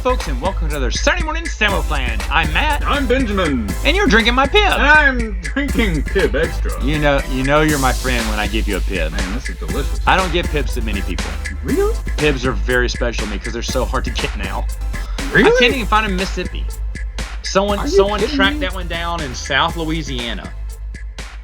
folks, and welcome to another Saturday morning Samoflange. I'm Matt. I'm Benjamin. And you're drinking my Pib. I'm drinking Pib Extra. You know you're my friend when I give you a Pib. Man, this is delicious. I don't give Pibs to many people. Really? Pibs are very special to me because they're so hard to get now. Really? I can't even find them in Mississippi. Someone tracked that one down in South Louisiana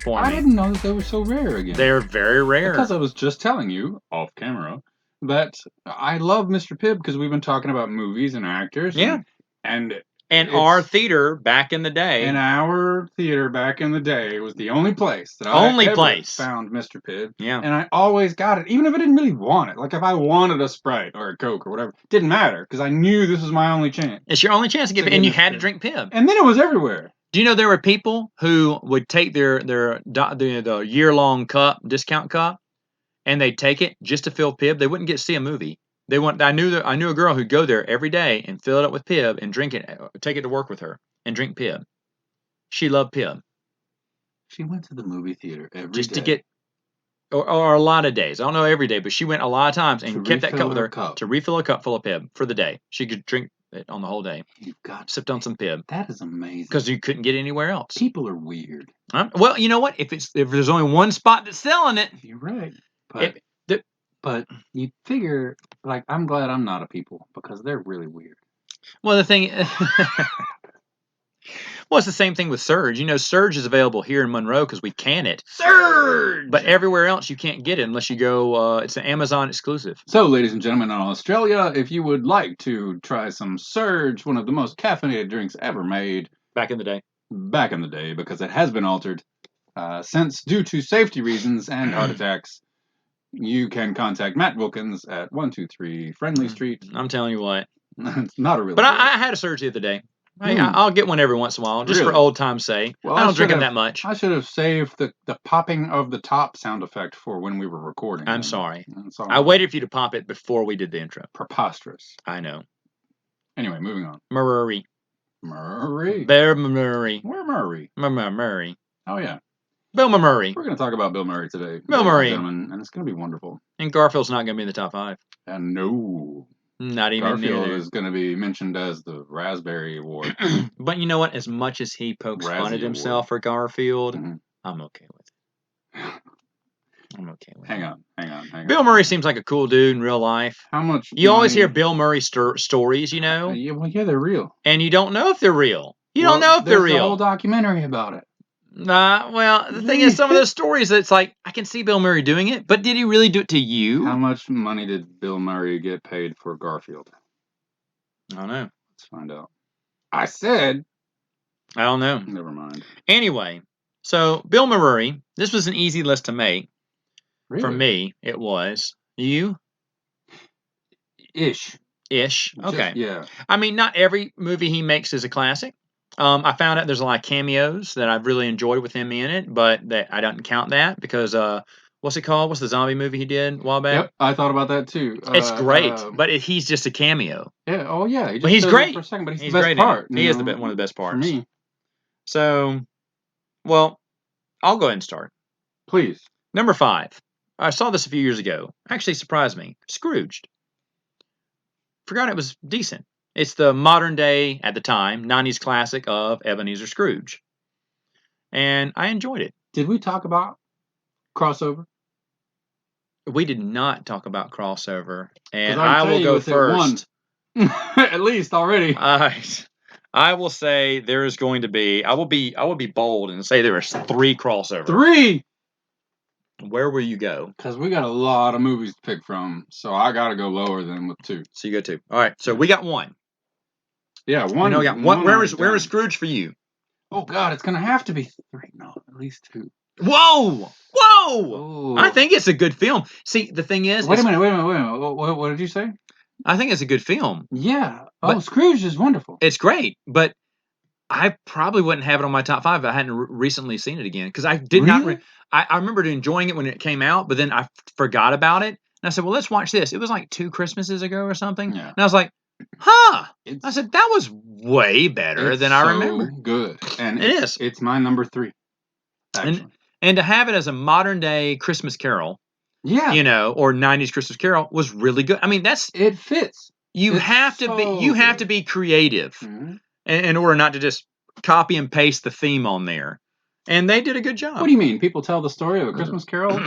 for me. I didn't know that they were so rare again. They're very rare. Because I was just telling you, off camera, that I love Mr. Pibb because we've been talking about movies and actors. Yeah. And our theater back in the day. And our theater back in the day was the only place that I ever found Mr. Pibb. Yeah. And I always got it, even if I didn't really want it. Like if I wanted a Sprite or a Coke or whatever, didn't matter because I knew this was my only chance. It's your only chance to get it, and you had to drink Pib. And then it was everywhere. Do you know there were people who would take the year-long discount cup, and they'd take it just to fill Pib? They wouldn't get to see a movie. I knew a girl who'd go there every day and fill it up with Pib and drink it, take it to work with her and drink Pib. She loved Pib. She went to the movie theater every day. Just to get, or a lot of days. I don't know every day, but she went a lot of times and kept that cup with her to refill a cup full of Pib for the day. She could drink it on the whole day. Sipped on some Pib. That is amazing. Because you couldn't get it anywhere else. People are weird. Well, you know what? If there's only one spot that's selling it, you're right. But you figure, like, I'm glad I'm not a people because they're really weird. Well, the thing, it's the same thing with Surge. You know, Surge is available here in Monroe because we can it. Surge! But everywhere else you can't get it unless you go, it's an Amazon exclusive. So, ladies and gentlemen in Australia, if you would like to try some Surge, one of the most caffeinated drinks ever made. Back in the day, because it has been altered since due to safety reasons and heart attacks. You can contact Matt Wilkins at 123 Friendly Street. I'm telling you what. It's not a real But I had a Surge the other day. I'll get one every once in a while, just for old time's sake. Well, I don't drink them that much. I should have saved the popping of the top sound effect for when we were recording. I'm sorry. I waited for you to pop it before we did the intro. Preposterous. I know. Anyway, moving on. Murray. Bear Murray. Where Murray? Murray. Oh, yeah. Bill Murray. We're going to talk about Bill Murray today. Bill Murray. And it's going to be wonderful. And Garfield's not going to be in the top 5. And no. Not even Garfield is going to be mentioned as the Raspberry Award. But you know what? As much as he pokes fun at himself for Garfield, I'm okay with it. Hang on. Bill Murray seems like a cool dude in real life. How much? You always hear Bill Murray stories, you know? Yeah, they're real. And you don't know if they're real. You don't know if they're real. There's a whole documentary about it. Well, the thing is, some of those stories, it's like, I can see Bill Murray doing it, but did he really do it to you? How much money did Bill Murray get paid for Garfield? I don't know. Let's find out. I said. I don't know. Never mind. Anyway, so Bill Murray, this was an easy list to make. Really? For me, it was. You? Ish. Okay. Yeah. I mean, not every movie he makes is a classic. I found out there's a lot of cameos that I've really enjoyed with him in it, but I don't count that because what's it called? What's the zombie movie he did a while back? Yep, I thought about that too. It's great, but he's just a cameo. Yeah. Oh yeah. He's great for a second, but he's the best great part. He is one of the best parts for me. So, well, I'll go ahead and start. Please. Number 5. I saw this a few years ago. Actually surprised me. Scrooged. Forgot it was decent. It's the modern day, at the time, 90s classic of Ebenezer Scrooge. And I enjoyed it. Did we talk about crossover? We did not talk about crossover. And I will go first. At least already. I will say there is going to be, I will be bold and say there is 3 crossovers. 3! Where will you go? Because we got a lot of movies to pick from, so I got to go lower than with 2. So you go 2. All right, so we got 1. Yeah, 1. We got one. Where is Scrooge for you? Oh, God, it's going to have to be 3. No, at least 2. Whoa! Ooh. I think it's a good film. See, the thing is... Wait a minute. What did you say? I think it's a good film. Yeah. Scrooge is wonderful. It's great, but I probably wouldn't have it on my top 5 if I hadn't recently seen it again. Because I did not... I remember enjoying it when it came out, but then I forgot about it. And I said, well, let's watch this. It was like 2 Christmases ago or something. Yeah. And I was like, I said, that was way better than I remember. Good. And it is. It's my number 3. Actually. And to have it as a modern day Christmas Carol, or 90s Christmas Carol was really good. I mean, it fits. You It's have to be. You so have to good. be creative Mhm. in order not to just copy and paste the theme on there. And they did a good What job. do you mean? People tell the story of A Christmas Carol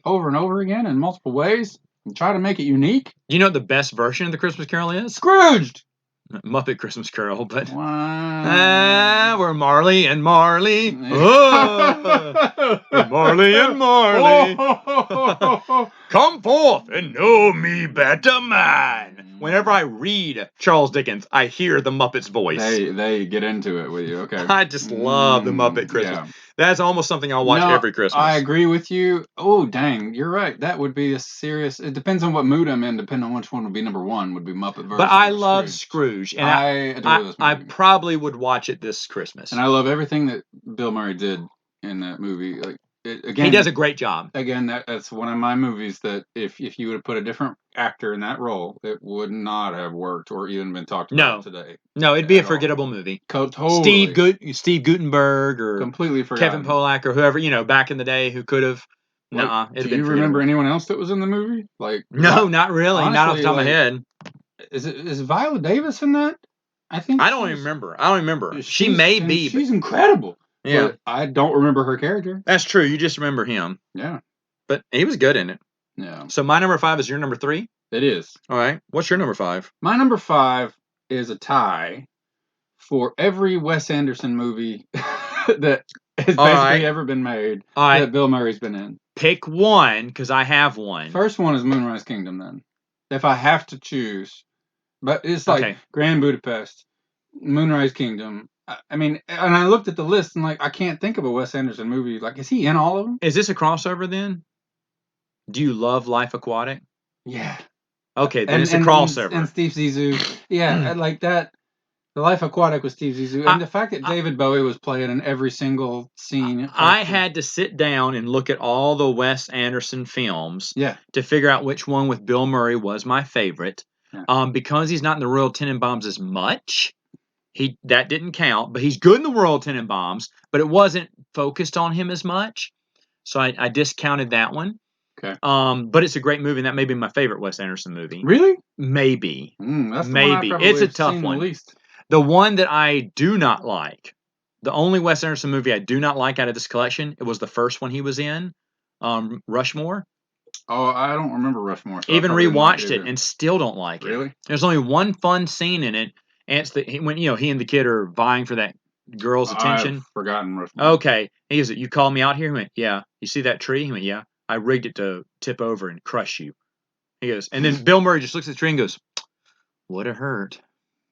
over and over again in multiple ways and try to make it unique? You know what the best version of the Christmas Carol is? Scrooged! Muppet Christmas Carol, but Wow. we're Marley and Marley. Oh, we're Marley and Marley. Come forth and know me better, man. Whenever I read Charles Dickens, I hear the Muppets' voice. They get into it with you. Okay. I just love the Muppet Christmas. Yeah. That's almost something I'll watch every Christmas. I agree with you. Oh, dang, you're right. That would be a serious. It depends on what mood I'm in. Depending on which one would be number one. Would be Muppet version. But I or love Scrooge. Scrooge, and I adore this movie. I probably would watch it this Christmas. And I love everything that Bill Murray did in that movie. Like again, he does a great job. Again, that's one of my movies that if you would have put a different actor in that role, it would not have worked or even been talked about today. No, it'd be a forgettable movie. Totally. Steve Guttenberg or completely forgotten. Kevin Pollak or whoever, back in the day who could have. Do you remember anyone else that was in the movie? No, not really. Honestly, not off the top of my head. Is Viola Davis in that? I don't remember. She may be. She's incredible. Yeah. But I don't remember her character. That's true. You just remember him. Yeah. But he was good in it. Yeah. So my number 5 is your number 3? It is. All right. What's your number 5? My number 5 is a tie for every Wes Anderson movie that has basically ever been made that Bill Murray's been in. Pick one, because I have one. First one is Moonrise Kingdom, then. If I have to choose. But it's like Grand Budapest, Moonrise Kingdom. I mean, and I looked at the list and I can't think of a Wes Anderson movie. Is he in all of them? Is this a crossover then? Do you love Life Aquatic? Yeah. Okay, then it's a crossover. And Steve Zissou. Yeah, I like that. The Life Aquatic with Steve Zissou. And the fact that David Bowie was playing in every single scene. I had to sit down and look at all the Wes Anderson films to figure out which one with Bill Murray was my favorite. Yeah. Because he's not in the Royal Tenenbaums as much. That didn't count, but he's good in the Royal Tenenbaums, but it wasn't focused on him as much. So I discounted that one. Okay. But it's a great movie, and that may be my favorite Wes Anderson movie. Really? Maybe. That's maybe. It's a tough one. The one that I do not like, the only Wes Anderson movie I do not like out of this collection, it was the first one he was in, Rushmore. Oh, I don't remember Rushmore. So even rewatched it and still don't like it. Really? There's only one fun scene in it, and it's when he and the kid are vying for that girl's attention. I've forgotten Rushmore. Okay. He goes, "You called me out here?" He went, "Yeah." "You see that tree?" He went, "Yeah." "I rigged it to tip over and crush you." He goes, and then Bill Murray just looks at the tree and goes, "Would have hurt."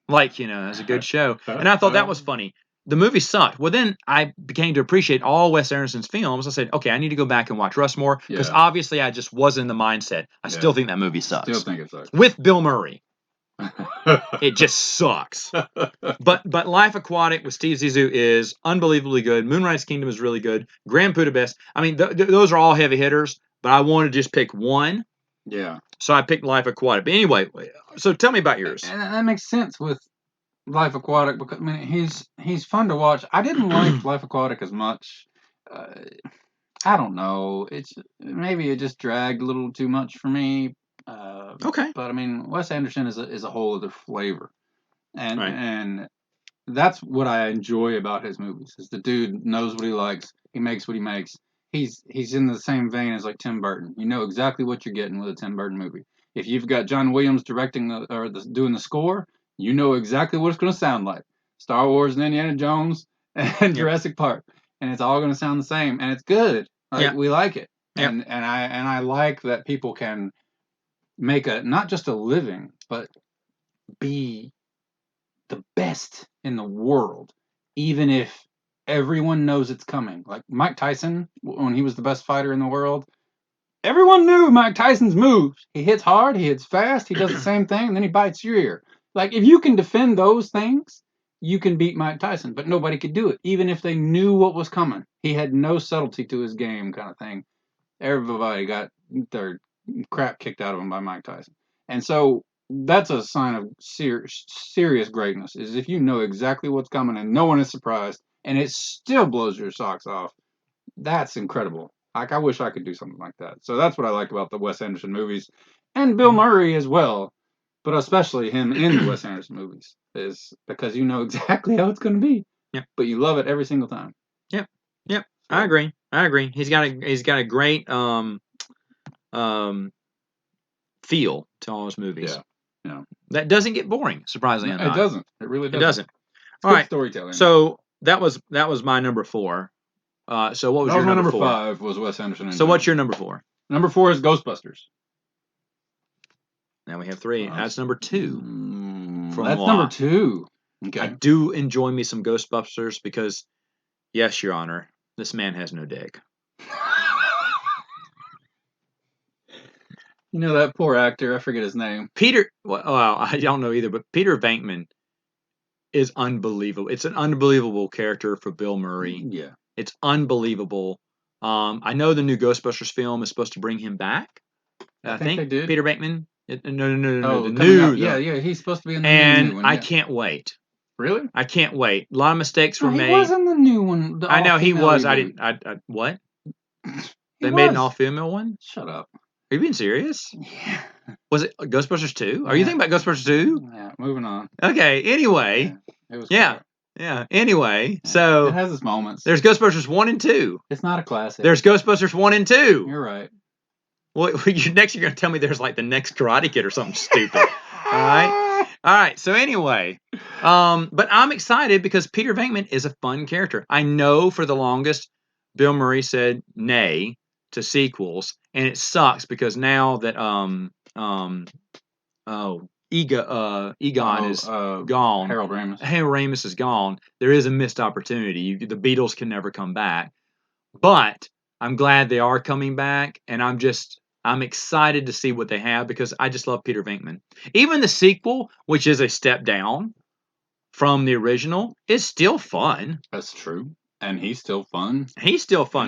That's a good show. And I thought that was funny. The movie sucked. Well, then I began to appreciate all Wes Anderson's films. I said, okay, I need to go back and watch Rushmore because obviously I just wasn't in the mindset. I still think that movie sucks. Still think it sucks. With Bill Murray. It just sucks. But Life Aquatic with Steve Zissou is unbelievably good. Moonrise Kingdom is really good. Grand Budapest. I mean, those are all heavy hitters, but I wanted to just pick one. Yeah. So I picked Life Aquatic. But anyway, so tell me about yours. And that makes sense with Life Aquatic because he's fun to watch. I didn't like Life Aquatic as much. I don't know. Maybe it just dragged a little too much for me. Okay. But Wes Anderson is a whole other flavor, and that's what I enjoy about his movies. Is the dude knows what he likes. He makes what he makes. He's in the same vein as Tim Burton. You know exactly what you're getting with a Tim Burton movie. If you've got John Williams directing doing the score, you know exactly what it's going to sound like. Star Wars and Indiana Jones and Jurassic Park, and it's all going to sound the same, and it's good. We like it, and I like that people can make not just a living, but be the best in the world, even if everyone knows it's coming. Like Mike Tyson, when he was the best fighter in the world, everyone knew Mike Tyson's moves. He hits hard, he hits fast, he does the same thing, and then he bites your ear. Like, if you can defend those things, you can beat Mike Tyson, but nobody could do it, even if they knew what was coming. He had no subtlety to his game kind of thing. Everybody got their crap kicked out of him by Mike Tyson. And so that's a sign of serious greatness, is if you know exactly what's coming and no one is surprised, and it still blows your socks off. That's incredible. I wish I could do something like that. So that's what I like about the Wes Anderson movies, and Bill Murray as well. but especially him in the Wes Anderson movies, is because you know exactly how it's going to be. Yep. But you love it every single time. Yep. Yep. So, I agree. He's got a great feel to all his movies. Yeah. That doesn't get boring, surprisingly No, enough. it doesn't. It really doesn't. It doesn't. It's All good right. storytelling. So that was my number 4. So what was your my number number 4? 5 was Wes Anderson. So what's your number 4? Number 4 is Ghostbusters. Now we have 3. That's number 2. That's number 2. Okay. I do enjoy me some Ghostbusters because, yes, Your Honor, this man has no dick. You know that poor actor, I forget his name. Peter, well, I don't know either, but Peter Venkman is unbelievable. It's an unbelievable character for Bill Murray. Yeah. It's unbelievable. I know the new Ghostbusters film is supposed to bring him back. I think they did. Peter Venkman. No. Oh, the new. Yeah, he's supposed to be in the new one. And I can't wait. Really? I can't wait. A lot of mistakes were made. He was in the new one. I know he was. Reboot. I what? They made an all-female one? Shut up. Are you being serious? Yeah. Was it Ghostbusters 2? Are you thinking about Ghostbusters 2? Yeah, moving on. Okay, anyway. Yeah, it was Yeah, anyway. So it has its moments. There's Ghostbusters 1 and 2. It's not a classic. There's Ghostbusters 1 and 2. You're right. Well, next you're going to tell me there's like the next Karate Kid or something stupid. All right. So anyway, but I'm excited because Peter Venkman is a fun character. I know for the longest, Bill Murray said nay to sequels, and it sucks because now that Egon is gone, Harold Ramis is gone. There is a missed opportunity. The Beatles can never come back, but I'm glad they are coming back, and I'm excited to see what they have because I just love Peter Venkman. Even the sequel, which is a step down from the original, is still fun. That's true. And he's still fun.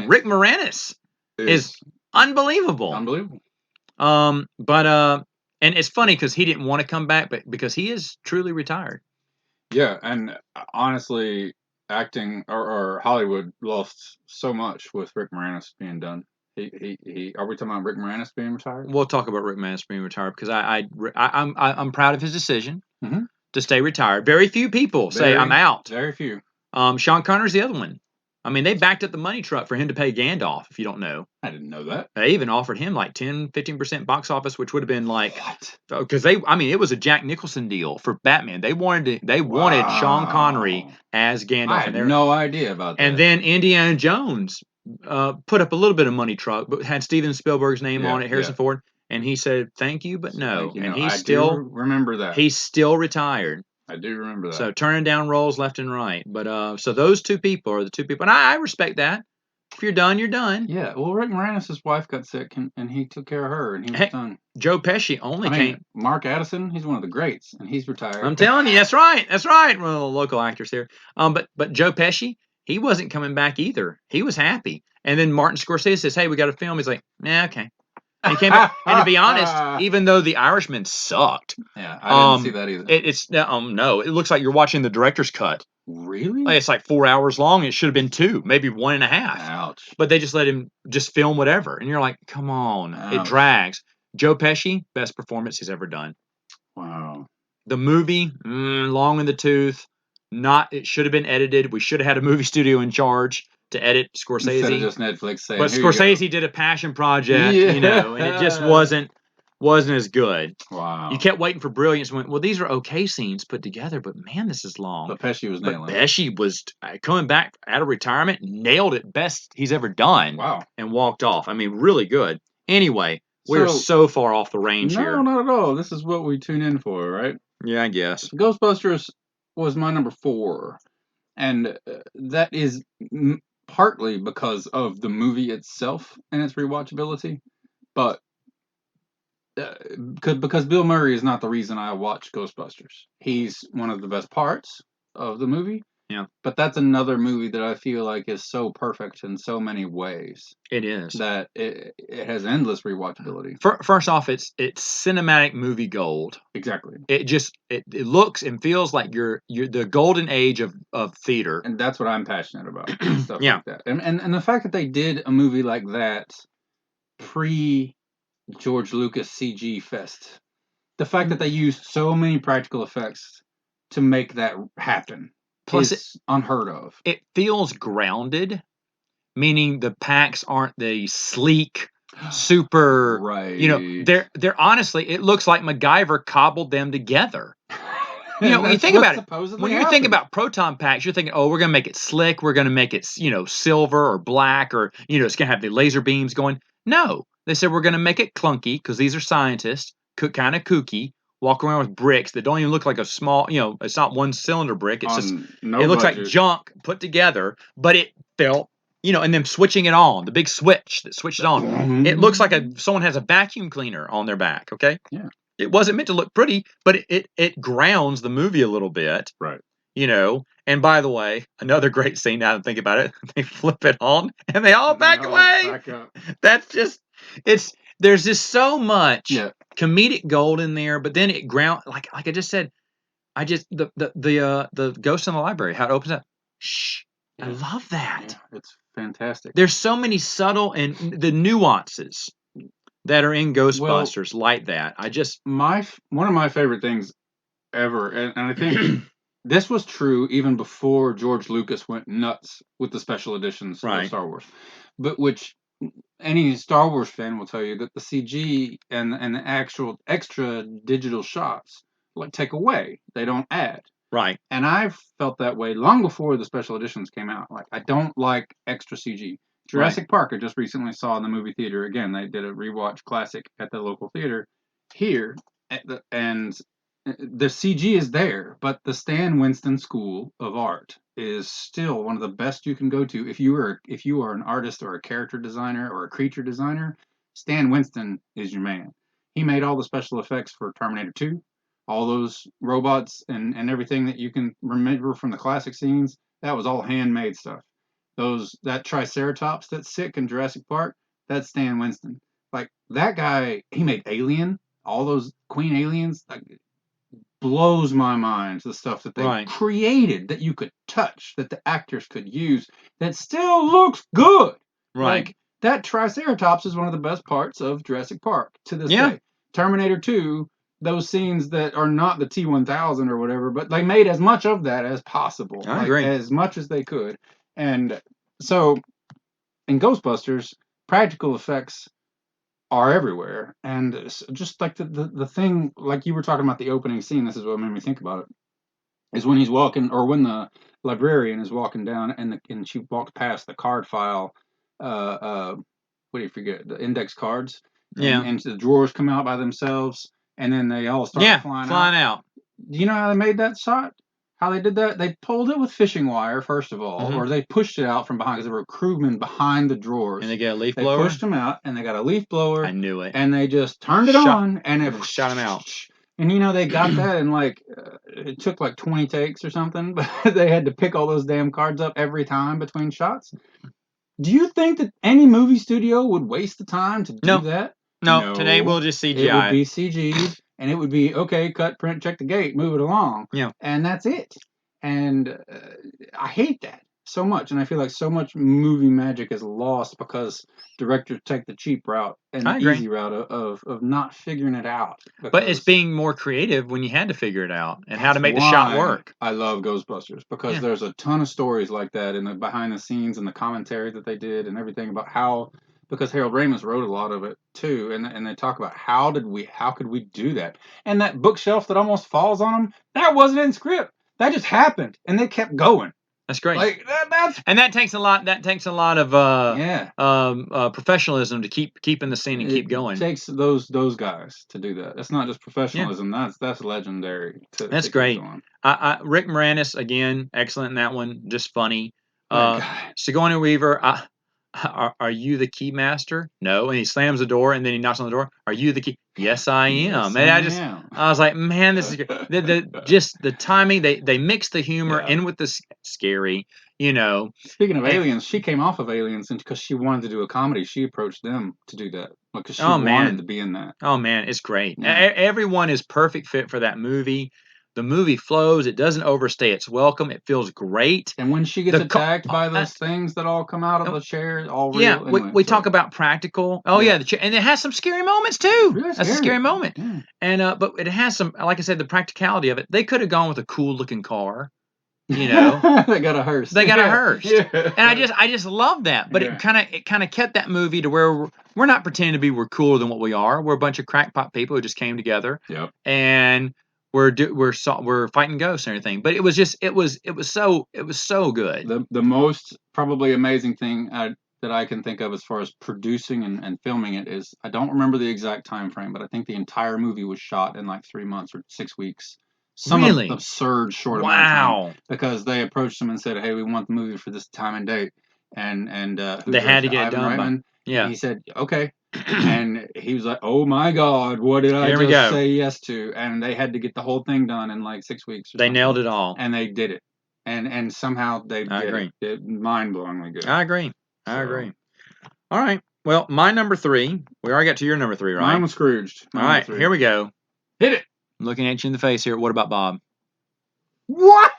Rick Moranis is unbelievable. And it's funny because he didn't want to come back, but because he is truly retired. Yeah, and honestly, acting or Hollywood lost so much with Rick Moranis being done. Are we talking about Rick Moranis being retired? We'll talk about Rick Moranis being retired because I'm proud of his decision to stay retired. Very few people say I'm out. Very few. Sean Connery's the other one. I mean, they backed up the money truck for him to pay Gandalf, if you don't know. I didn't know that. They even offered him like 10-15% box office, which would have been like, because it was a Jack Nicholson deal for Batman. They wanted Sean Connery as Gandalf. I had no idea about that. And then Indiana Jones put up a little bit of money truck, but had Steven Spielberg's name on it, Harrison Ford, and he said thank you, but no. And he's still remember that. He's still retired. I do remember that. So turning down roles left and right. But so those two people are the two people. And I respect that. If you're done, you're done. Yeah. Well, Rick Moranis' wife got sick and he took care of her and he was done. Joe Pesci came. Mark Addison, he's one of the greats and he's retired. I'm telling you, that's right. That's right. Well, local actors here. But Joe Pesci, he wasn't coming back either. He was happy. And then Martin Scorsese says, hey, we got a film. He's like, yeah, okay. And he came back, and to be honest, even though The Irishman sucked, I didn't see that either. No, it looks like you're watching the director's cut. Really? It's like 4 hours long. It should have been 2, maybe 1.5. Ouch! But they just let him just film whatever, and you're like, come on, Ouch. It drags. Joe Pesci, best performance he's ever done. Wow. The movie, long in the tooth. It should have been edited. We should have had a movie studio in charge to edit Scorsese. Instead of just Netflix saying, but Scorsese did a passion project, and it just wasn't as good. Wow. You kept waiting for brilliance. Went, well, these are okay scenes put together, but man, this is long. But Pesci was nailing it. Pesci was coming back out of retirement, nailed it, best he's ever done. Wow. And walked off. I mean, really good. Anyway, we're so far off the range here. No, not at all. This is what we tune in for, right? Yeah, I guess. Ghostbusters was my number 4. And that is partly because of the movie itself and its rewatchability, but because Bill Murray is not the reason I watch Ghostbusters. He's one of the best parts of the movie. Yeah. But that's another movie that I feel like is so perfect in so many ways. It is. That it has endless rewatchability. First off, it's cinematic movie gold. Exactly. It looks and feels like you're the golden age of theater. And that's what I'm passionate about. Stuff like that. And the fact that they did a movie like that pre George Lucas CG fest the fact that they used so many practical effects to make that happen is unheard of. It feels grounded, meaning the packs aren't the sleek, super. Right. They're honestly, it looks like MacGyver cobbled them together. When you think about it, when you think about proton packs, you're thinking, oh, we're going to make it slick. We're going to make it, silver or black, or, it's going to have the laser beams going. No, they said we're going to make it clunky because these are scientists, kind of kooky, walk around with bricks that don't even look like a small, it's not one cylinder brick. It's just, it looks like junk put together, but it felt, and then switching it on, the big switch that switches on. It looks like someone has a vacuum cleaner on their back. Okay. Yeah. It wasn't meant to look pretty, but it grounds the movie a little bit. Right. And by the way, another great scene now that I think about it, they flip it on and they all back away. Back up. That's just, there's just so much comedic gold in there, but then it like I just said, the Ghost in the Library, how it opens up. Shh. Yeah. I love that. Yeah, it's fantastic. There's so many subtle and the nuances that are in Ghostbusters like that. One of my favorite things ever, and I think this was true even before George Lucas went nuts with the special editions of Star Wars, but which any Star Wars fan will tell you that the CG and the actual extra digital shots take away, they don't add. Right. And I've felt that way long before the special editions came out. Like, I don't like extra CG. Jurassic Park, I just recently saw in the movie theater again. They did a rewatch classic at the local theater here, and the CG is there, but the Stan Winston School of Art is still one of the best you can go to if you are an artist or a character designer or a creature designer. Stan Winston is your man. He made all the special effects for Terminator 2, all those robots and everything that you can remember from the classic scenes. That was all handmade stuff. That Triceratops that's sick in Jurassic Park, that's Stan Winston. Like, that guy, he made Alien, all those Queen aliens. Like, blows my mind, the stuff that they created that you could touch, that the actors could use, that still looks good. Right. Like, that Triceratops is one of the best parts of Jurassic Park to this day. Terminator 2, those scenes that are not the T-1000 or whatever, but they made as much of that as possible. I agree. As much as they could. And so, in Ghostbusters, practical effects are everywhere. And just like the thing, like you were talking about the opening scene, this is what made me think about it, is when he's walking, or when the librarian is walking down and she walks past the card file, what do you forget? The index cards. And the drawers come out by themselves, and then they all start flying out. Do you know how they made that shot? How they did that? They pulled it with fishing wire, first of all, or they pushed it out from behind, because there were crewmen behind the drawers. And they got a leaf blower? They pushed them out, and they got a leaf blower. I knew it. And they just turned it on, and it shot them out. And they got that in it took 20 takes or something, but they had to pick all those damn cards up every time between shots. Do you think that any movie studio would waste the time to do that? No, today we'll just CGI. It would be CG, and it would be, okay, cut, print, check the gate, move it along. Yeah. And that's it. And I hate that so much, and I feel like so much movie magic is lost because directors take the cheap route and the easy route of not figuring it out. But it's being more creative when you had to figure it out and how to make the shot work. I love Ghostbusters because there's a ton of stories like that in the behind the scenes and the commentary that they did and everything about how, because Harold Ramis wrote a lot of it too, and they talk about how could we do that? And that bookshelf that almost falls on them, that wasn't in script. That just happened, and they kept going. That's great. And that takes a lot. That takes a lot of professionalism to keep in the scene and keep going. It takes those guys to do that. That's not just professionalism. That's legendary. That's great. Rick Moranis, again, excellent in that one. Just funny. Sigourney Weaver. Are you the key master? No. And he slams the door, and then he knocks on the door. Are you the key? Yes, I am. Yes, I was like, man, this is good. Just the timing. They mix the humor in with the scary. Speaking of aliens, she came off of Aliens because she wanted to do a comedy. She approached them to do that because she wanted to be in that. Oh man, it's great. Yeah. Everyone is perfect fit for that movie. The movie flows. It doesn't overstay its welcome. It feels great. And when she gets attacked by those things that all come out of the chair, all real. Yeah, anyway, we talk about practical. Oh yeah, and it has some scary moments too. Really That's a scary moment. Yeah. And but it has some, like I said, the practicality of it. They could have gone with a cool looking car. They got a hearse. They got a hearse. Yeah. And I just love that. But it kind of kept that movie to where we're not pretending to be cooler than what we are. We're a bunch of crackpot people who just came together. Yep. And we're fighting ghosts and everything. But it was so good. The most probably amazing thing that I can think of as far as producing and filming it is, I don't remember the exact time frame, but I think the entire movie was shot in like 3 months or 6 weeks. Really? Absurd short amount of time, because they approached him and said, "Hey, we want the movie for this time and date," and they had to get it done. Reitman, yeah, he said, "Okay," and he was like, "Oh my God, what did I just say yes to?" And they had to get the whole thing done in like 6 weeks. They nailed it all, and they did it, and somehow they did it. Mind-blowingly good. I agree. All right. Well, my number 3. We already got to your number 3, right? Mine was Scrooged. All right, here we go. Hit it. I'm looking at you in the face here. What About Bob? What?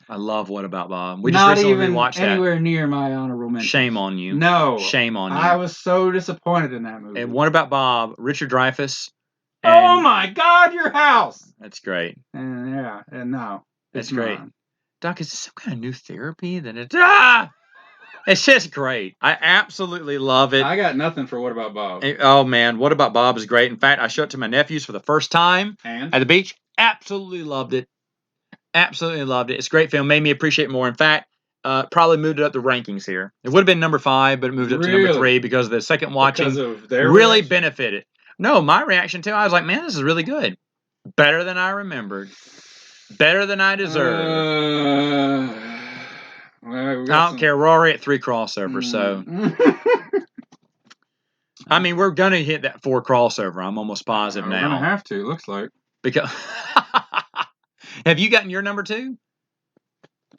I love What About Bob. We just recently watched that. Not even anywhere near my honorable mention. Shame on you. No. Shame on you. I was so disappointed in that movie. And What About Bob? Richard Dreyfuss. Oh my God, your house. That's great. And no. That's great. Doc, is this some kind of new therapy? It's just great. I absolutely love it. I got nothing for What About Bob. Oh, man. What About Bob is great. In fact, I showed it to my nephews for the first time at the beach. Absolutely loved it. Absolutely loved it. It's a great film. Made me appreciate it more. In fact, probably moved it up the rankings here. It would have been number 5, but it moved up to number 3 because of the second watching really benefited. No, my reaction too. I was like, man, this is really good. Better than I remembered. Better than I deserved. I don't care. We're already at 3 crossovers, so. I mean, we're going to hit that 4 crossover. I'm almost positive now. We're going to have to, looks like. Because have you gotten your number 2?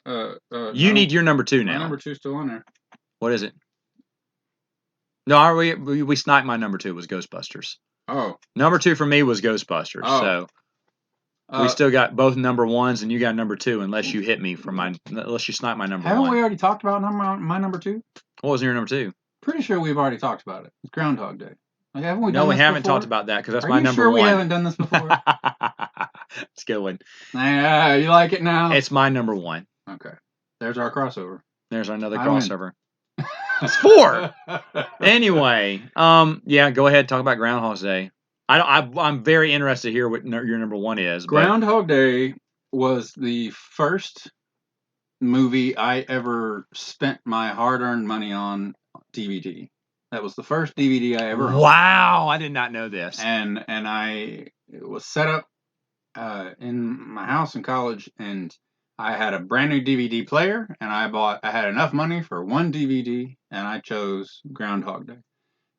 You need your number 2 now. My number 2's still on there. What is it? No, we sniped my number 2 was Ghostbusters. Oh. Number 2 for me was Ghostbusters. Oh. So we still got both number 1s, and you got number 2, unless you hit me for unless you snipe my number 1. Haven't we already talked about my number 2? What was your number 2? Pretty sure we've already talked about it. It's Groundhog Day. Like, haven't we done this haven't before? Talked about that because that's my number 1. Are you sure we haven't done this before? It's a good one. Yeah, you like it now? It's my number 1. Okay. There's our crossover. There's another crossover. It's 4. Anyway, yeah, go ahead. Talk about Groundhog Day. I'm very interested to hear what your number 1 is. Groundhog Day was the first movie I ever spent my hard-earned money on DVD. That was the first DVD I ever owned. Wow, I did not know this. And it was set up in my house in college, and I had a brand new DVD player, and I had enough money for 1 DVD, and I chose Groundhog Day.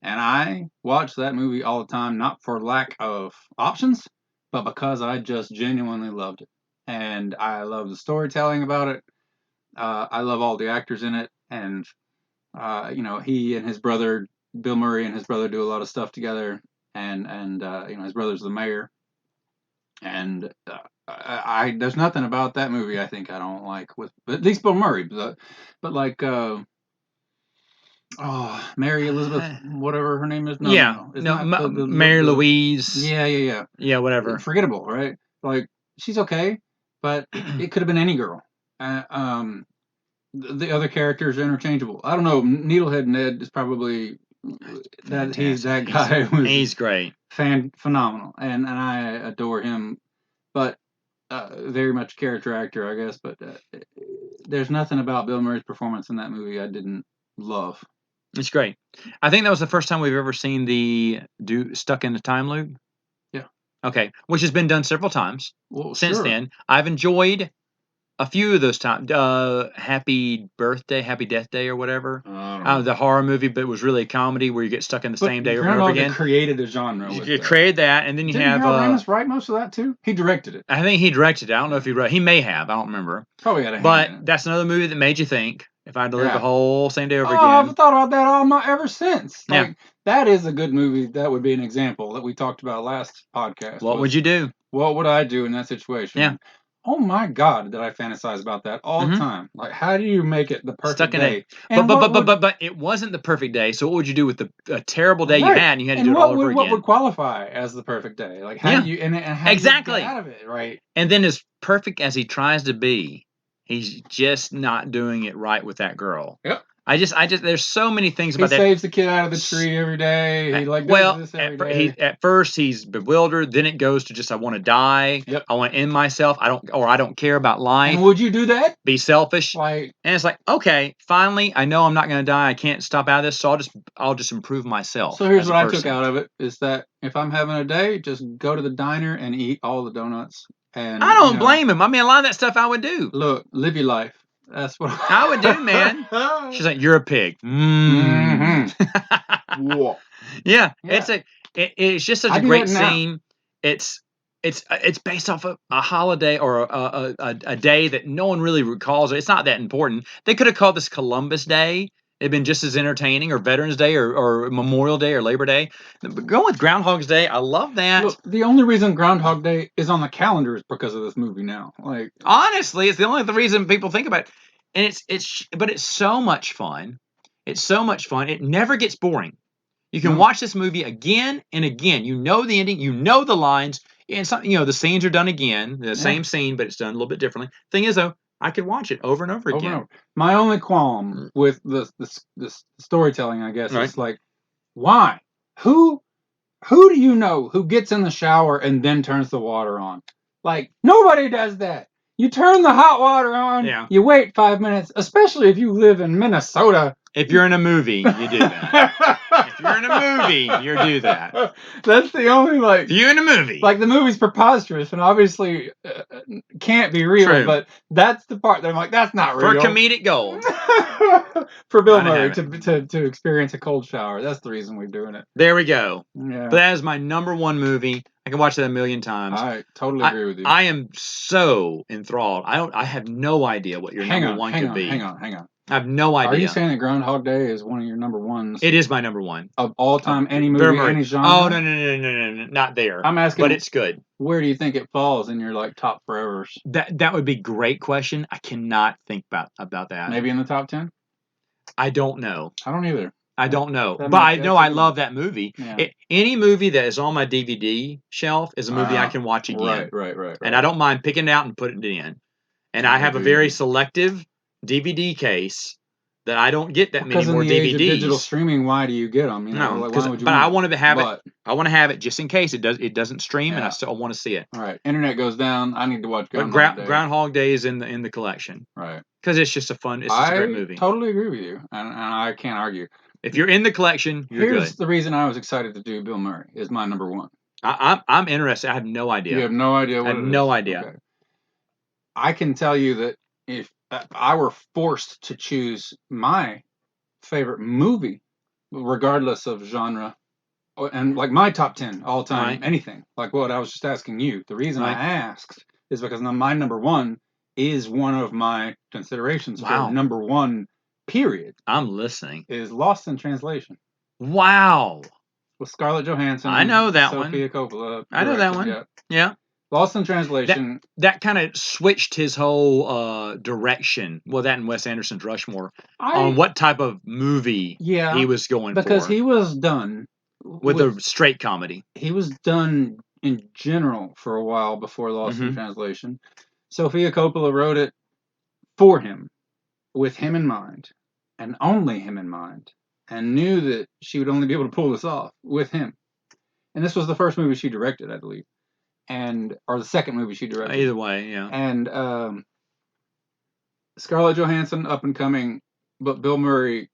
And I watched that movie all the time, not for lack of options, but because I just genuinely loved it. And I love the storytelling about it. I love all the actors in it. And, he and his brother, Bill Murray and his brother do a lot of stuff together. And his brother's the mayor. And there's nothing about that movie I think I don't like, with at least Bill Murray. But like... Mary Elizabeth, whatever her name is. Mary Louise. Yeah. Yeah, whatever. Forgettable, right? Like, she's okay, but it could have been any girl. The other characters are interchangeable. I don't know. Needlehead Ned is probably that guy. He's great, phenomenal, and I adore him. But very much character actor, I guess. But there's nothing about Bill Murray's performance in that movie I didn't love. It's great. I think that was the first time we've ever seen Stuck in the Time Loop. Yeah. Okay, which has been done several times since then. I've enjoyed a few of those times. Happy Death Day, or whatever. The horror movie, but it was really a comedy where you get stuck in the same day over and over again. Created a genre. You created that, and then you have. Harold Ramis write most of that too? He directed it. I think he directed it. I don't know if he wrote. He may have. I don't remember. Probably had a hand But in it. That's another movie that made you think. If I had to live the whole same day over again. I've thought about that ever since. Like, that is a good movie. That would be an example that we talked about last podcast. What would you do? What would I do in that situation? Yeah. Oh my God, did I fantasize about that all the time? Like, how do you make it the perfect day? But it wasn't the perfect day. So what would you do with the terrible day you had, and you had to do it all over again? What would qualify as the perfect day? Like, how do you how do you get out of it, right? And then, as perfect as he tries to be, he's just not doing it right with that girl. Yep. I just, there's so many things about that. He saves the kid out of the tree every day. He does this every day. At first he's bewildered. Then it goes to just, I want to die. Yep. I want to end myself. I don't care about life. And would you do that? Be selfish. Like, and it's like, okay, finally, I know I'm not going to die. I can't stop out of this, so I'll just improve myself. So here's what I took out of it: is that if I'm having a day, just go to the diner and eat all the donuts. And I don't blame him. I mean, a lot of that stuff I would do. Look, live your life. That's what I would do, man. She's like, "You're a pig." Mm-hmm. Yeah, it's just such a great scene. It's based off of a holiday or a day that no one really recalls. It's not that important. They could have called this Columbus Day. It'd been just as entertaining, or Veterans Day, or Memorial Day, or Labor Day. Go with Groundhog's Day. I love that. Look, the only reason Groundhog Day is on the calendar is because of this movie now. Like, honestly, it's the only reason people think about it. And but it's so much fun. It's so much fun. It never gets boring. You can watch this movie again and again. You know the ending. You know the lines. And some, the scenes are done again. The same scene, but it's done a little bit differently. Thing is, though, I could watch it over and over again. My only qualm with the storytelling, I guess, is like, why? Who do you know who gets in the shower and then turns the water on? Like, nobody does that. You turn the hot water on. Yeah. You wait 5 minutes, especially if you live in Minnesota. If you're in a movie, you do that. If you're in a movie, you do that. That's the only, like... If you're in a movie. Like, the movie's preposterous and obviously can't be real. True. But that's the part that I'm like, that's not real. For comedic gold. For Bill Murray to experience a cold shower. That's the reason we're doing it. There we go. Yeah. But that is my number one movie. I can watch that 1,000,000 times. I totally agree with you. I am so enthralled. I have no idea what your number one could be. Hang on. I have no idea. Are you saying that Groundhog Day is one of your number ones? It is my number one. Of all time, any movie, any genre? Oh, no, not there. I'm asking. But it's good. Where do you think it falls in your, like, top forevers? That would be a great question. I cannot think about that. Maybe in the top 10? I don't know. I don't either. I don't know. But I know I love that movie. Yeah. Any movie that is on my DVD shelf is a movie I can watch again. Right. And I don't mind picking it out and putting it in. And I have a very selective DVD case that I don't get that many more DVDs. Age of digital streaming, why do you get them? No, but I want to have it. I want to have it just in case it doesn't stream, and I still want to see it. All right, internet goes down. I need to watch Groundhog Day. Groundhog Day is in the collection, right? Because it's just a great movie. I totally agree with you, and I can't argue. If you're in the collection, you're good. Here's the reason I was excited to do Bill Murray is my number one. I'm interested. I have no idea. You have no idea what it is? I have no idea. Okay. I can tell you that if I were forced to choose my favorite movie, regardless of genre, and like my top 10 all time, anything, like what I was just asking you, the reason I asked is because my number one is one of my considerations for number one, period. I'm listening. Is Lost in Translation. Wow. With Scarlett Johansson. I know that one. Sophia Coppola. I know that one. Yeah. Lost in Translation. That kind of switched his whole direction. Well, that and Wes Anderson's Rushmore on what type of movie he was going for. Because he was done with a straight comedy. He was done in general for a while before Lost in Translation. Sophia Coppola wrote it for him, with him in mind, and only him in mind, and knew that she would only be able to pull this off with him. And this was the first movie she directed, I believe. Or the second movie she directed. Either way, yeah. And Scarlett Johansson, up and coming, but Bill Murray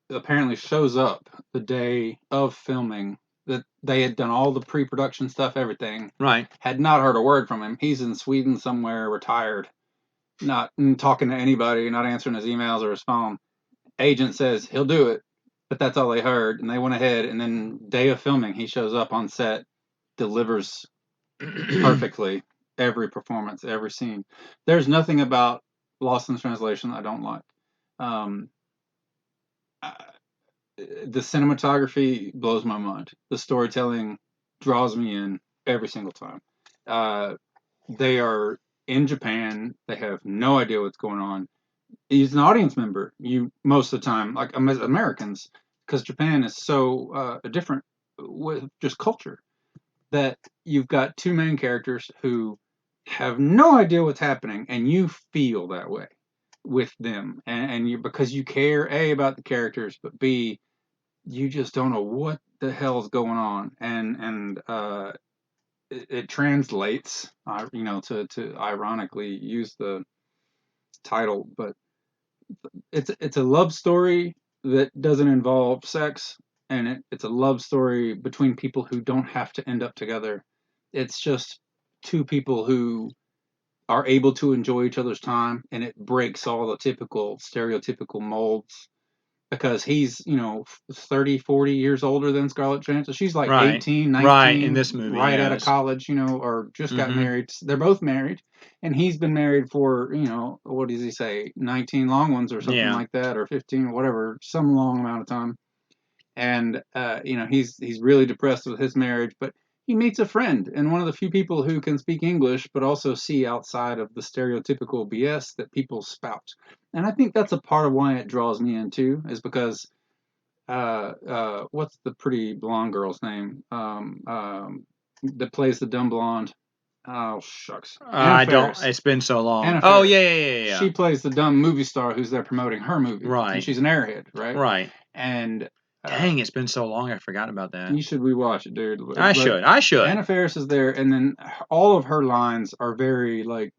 apparently shows up the day of filming. That they had done all the pre-production stuff, everything. Right. Had not heard a word from him. He's in Sweden somewhere, retired, not talking to anybody, not answering his emails or his phone. Agent says he'll do it, but that's all they heard, and they went ahead. And then day of filming, he shows up on set, delivers perfectly every performance, every scene. There's nothing about Lost in Translation I don't like. Um, the cinematography blows my mind. The storytelling draws me in every single time. They are in Japan. They have no idea what's going on. He's an audience member. You most of the time, like Americans, because Japan is so different with just culture, that you've got two main characters who have no idea what's happening, and you feel that way with them, and you, because you care A, about the characters, but B, you just don't know what the hell's going on, and it translates, to ironically use the title, but it's a love story that doesn't involve sex, and it's a love story between people who don't have to end up together. It's just two people who are able to enjoy each other's time, and it breaks all the typical stereotypical molds, because he's 30, 40 years older than Scarlett Johansson. She's like Right. 18, Right, in 19, this movie, right out of yes. college, or just got Mhm. married. They're both married, and he's been married for, what does he say, 19 long ones or something Yeah. like that, or 15 or whatever, some long amount of time. And he's really depressed with his marriage, but he meets a friend, and one of the few people who can speak English but also see outside of the stereotypical BS that people spout. And I think that's a part of why it draws me in too, is because what's the pretty blonde girl's name? That plays the dumb blonde. Oh shucks, Anna I don't. Faris. It's been so long. Anna Oh Faris. yeah. She plays the dumb movie star who's there promoting her movie, and Right. she's an airhead, right? Right. And Dang, it's been so long. I forgot about that. you should rewatch it, dude. I should. I should. Anna Faris is there, and then all of her lines are very like,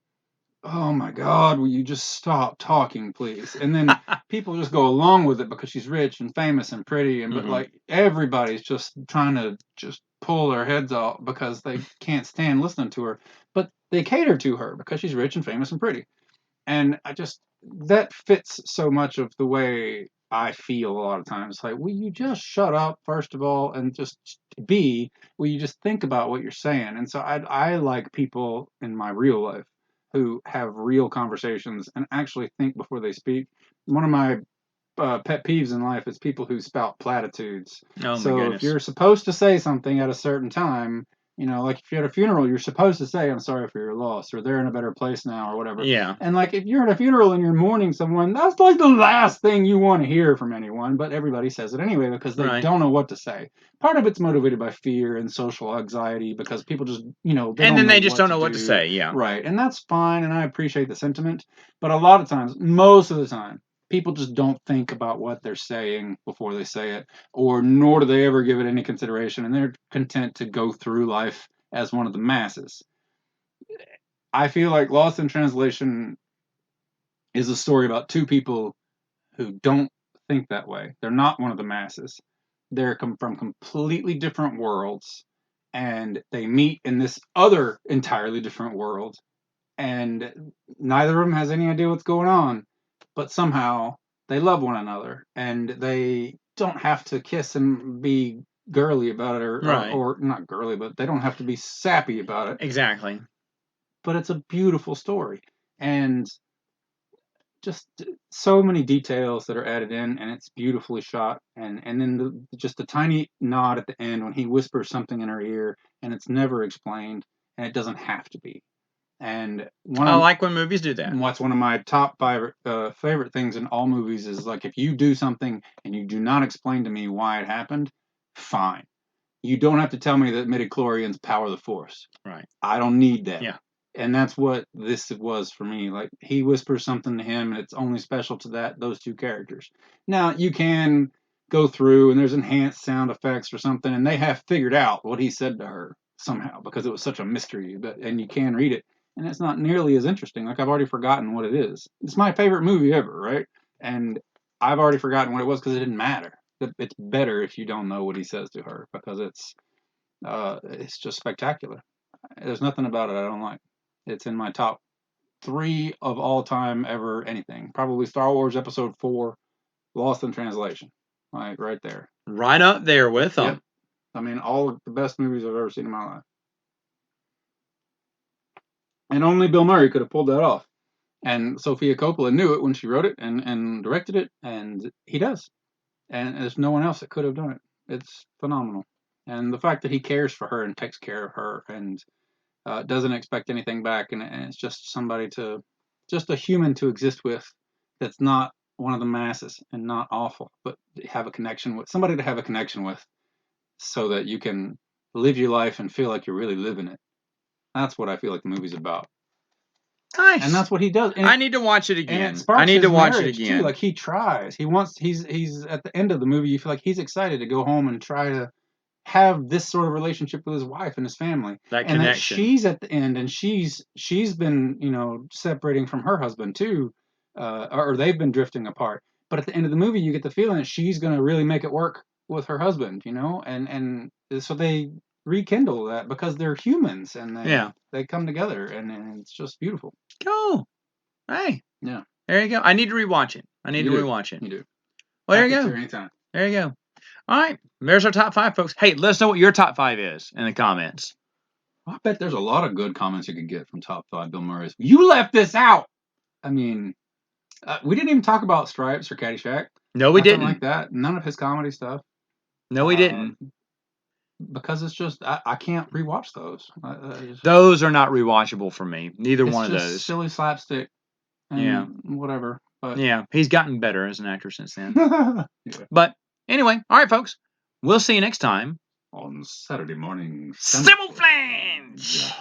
"Oh my God, will you just stop talking, please?" And then people just go along with it because she's rich and famous and pretty, and but Mhm. like everybody's just trying to just pull their heads off because they can't stand listening to her. But they cater to her because she's rich and famous and pretty. And I just, that fits so much of the way I feel a lot of times. Like, will you just shut up, first of all, and just B, will you just think about what you're saying? And so I like people in my real life who have real conversations and actually think before they speak. One of my pet peeves in life is people who spout platitudes. Oh my So if goodness. you're supposed to say something at a certain time, like if you're at a funeral, you're supposed to say, "I'm sorry for your loss," or "They're in a better place now," or whatever. Yeah. And like if you're at a funeral and you're mourning someone, that's like the last thing you want to hear from anyone. But everybody says it anyway because they Right. don't know what to say. Part of it's motivated by fear and social anxiety because people just, they And don't then know they just what don't to know what to do. say. Yeah. Right. And that's fine. And I appreciate the sentiment. But a lot of times, most of the time, people just don't think about what they're saying before they say it, or nor do they ever give it any consideration, and they're content to go through life as one of the masses. I feel like Lost in Translation is a story about two people who don't think that way. They're not one of the masses. They're from completely different worlds, and they meet in this other entirely different world, and neither of them has any idea what's going on, but somehow they love one another, and they don't have to kiss and be girly about it, Right. or not girly, but they don't have to be sappy about it. Exactly. But it's a beautiful story, and just so many details that are added in, and it's beautifully shot, and then just a tiny nod at the end when he whispers something in her ear, and it's never explained, and it doesn't have to be. And I like when movies do that. what's one of my top five favorite things in all movies is like, if you do something and you do not explain to me why it happened, fine. You don't have to tell me that midichlorians power the force. Right. I don't need that. Yeah. And that's what this was for me. Like, he whispers something to him, and it's only special to those two characters. Now you can go through and there's enhanced sound effects or something, and they have figured out what he said to her somehow because it was such a mystery. And you can read it, and it's not nearly as interesting. Like, I've already forgotten what it is. It's my favorite movie ever, right? And I've already forgotten what it was because it didn't matter. It's better if you don't know what he says to her because it's just spectacular. There's nothing about it I don't like. It's in my top three of all time ever anything. Probably Star Wars Episode 4, Lost in Translation. Like, right there. Right up there with them. Yep. I mean, all of the best movies I've ever seen in my life. And only Bill Murray could have pulled that off. And Sofia Coppola knew it when she wrote it and directed it, and he does. And there's no one else that could have done it. It's phenomenal. And the fact that he cares for her and takes care of her and doesn't expect anything back, and it's just just a human to exist with that's not one of the masses and not awful, but have a connection with somebody to have a connection with so that you can live your life and feel like you're really living it. That's what I feel like the movie's about. Nice. And that's what he does. I need to watch it again. And it sparks I need his to watch it marriage, again. too. Like, he tries. He's at the end of the movie, you feel like he's excited to go home and try to have this sort of relationship with his wife and his family. That and connection. That she's at the end, and she's been, separating from her husband, too. Or they've been drifting apart. But at the end of the movie, you get the feeling that she's going to really make it work with her husband, and so they rekindle that because they're humans, and they come together, and it's just beautiful. Cool. Hey. Yeah. There you go. I need to rewatch it. You do. You do. Well, there you go. Anytime. There you go. All right. There's our top 5, folks. Hey, let us know what your top 5 is in the comments. I bet there's a lot of good comments you could get from top 5 Bill Murray's. You left this out. I mean, we didn't even talk about Stripes or Caddyshack. No, we didn't. Like that. None of his comedy stuff. No, we didn't. Because it's just I can't rewatch those. Those are not rewatchable for me. Neither one of those. Silly slapstick. And whatever. But yeah, he's gotten better as an actor since then. But anyway, all right, folks. We'll see you next time on Saturday morning. Samoflange.